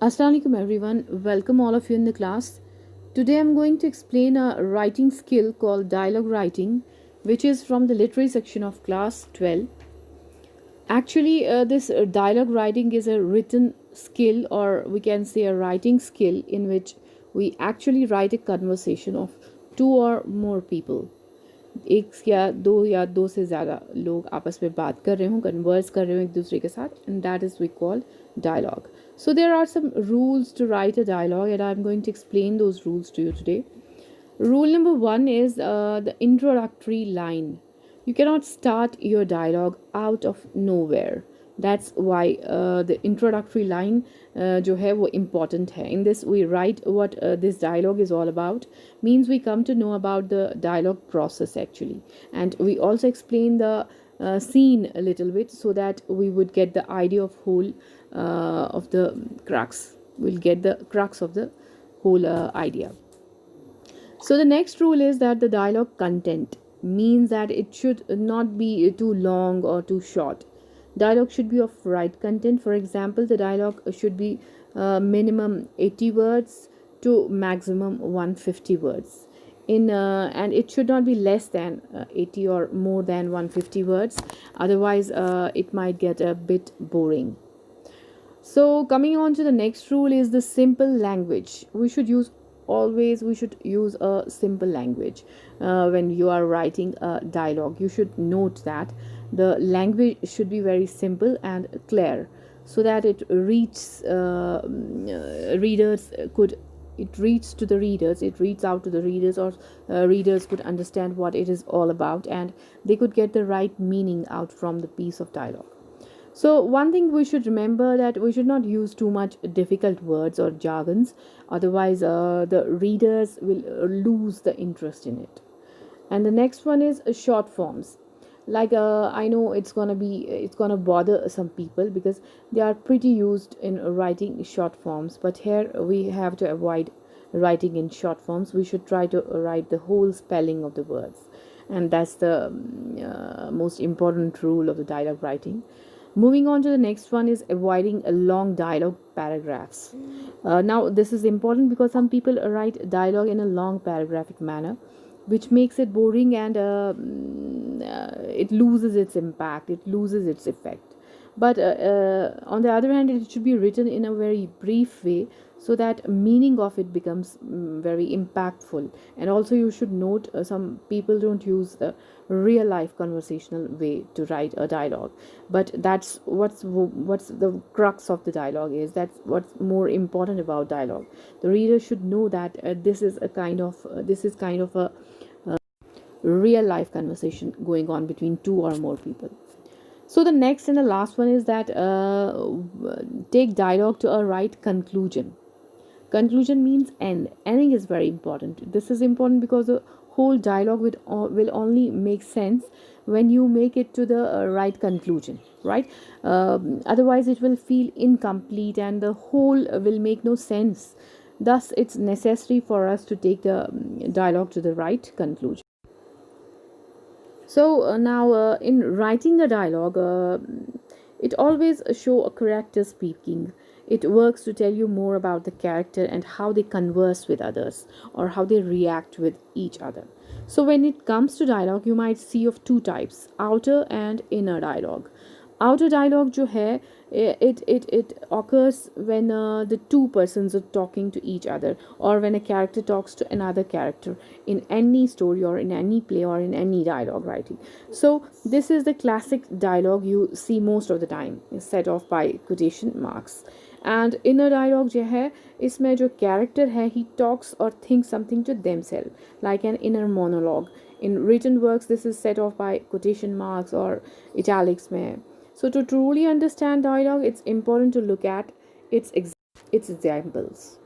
Assalamualaikum everyone, welcome all of you in the class. Today I'm going to explain a writing skill called dialogue writing, which is from the literary section of class 12. Actually, this dialogue writing is a written skill, or we can say a writing skill, in which we actually write a conversation of two or more people. एक या दो से ज़्यादा लोग आपस में बात कर रहे हों, कन्वर्स कर रहे हों एक दूसरे के साथ, and that is we call dialogue. So there are some rules to write a dialogue, and I'm going to explain those rules to you today. Rule number one is the introductory line. You cannot start your dialogue out of nowhere. That's why the introductory line जो है वो important है. In this we write what this dialogue is all about. Means we come to know about the dialogue process actually, and we also explain the scene a little bit so that we would get the idea of whole of the crux. We'll get the crux of the whole idea. So the next rule is that the dialogue content means that it should not be too long or too short. Dialogue should be of right content. For example, the dialogue should be minimum 80 words to maximum 150 words. And it should not be less than 80 or more than 150 words. Otherwise, it might get a bit boring. So coming on to the next rule is the simple language. We should use a simple language when you are writing a dialogue. You should note that the language should be very simple and clear so that it reads to the readers, it reads out to the readers, or readers could understand what it is all about, and they could get the right meaning out from the piece of dialogue. So one thing we should remember, that we should not use too much difficult words or jargons, otherwise the readers will lose the interest in it. And the next one is short forms. Like I know it's gonna bother some people because they are pretty used in writing short forms, but here we have to avoid writing in short forms. We should try to write the whole spelling of the words, and that's the most important rule of the dialogue writing. Moving on to the next one is avoiding a long dialogue paragraphs. Now this is important because some people write dialogue in a long paragraphic manner, which makes it boring, and it loses its impact, it loses its effect. But on the other hand, it should be written in a very brief way so that meaning of it becomes very impactful. And also you should note, some people don't use the real life conversational way to write a dialogue, but that's what's the crux of the dialogue is. That's what's more important about dialogue. The reader should know that this is kind of a real life conversation going on between two or more people. So the next and the last one is that take dialogue to a right conclusion. Conclusion means end. Ending is very important. This is important because the whole dialogue will only make sense when you make it to the right conclusion, right? Otherwise it will feel incomplete and the whole will make no sense. Thus it's necessary for us to take the dialogue to the right conclusion. So now in writing a dialogue, it always show a character speaking. It works to tell you more about the character and how they converse with others, or how they react with each other. So when it comes to dialogue, you might see of two types: outer and inner dialogue. Outer dialogue जो है, it occurs when the two persons are talking to each other, or when a character talks to another character in any story or in any play or in any dialogue writing. So this is the classic dialogue you see most of the time, set off by quotation marks. And inner dialogue जो है, इसमें जो character है, he talks or thinks something to themselves, like an inner monologue. In written works, this is set off by quotation marks or italics में. So to truly understand dialogue, it's important to look at its examples.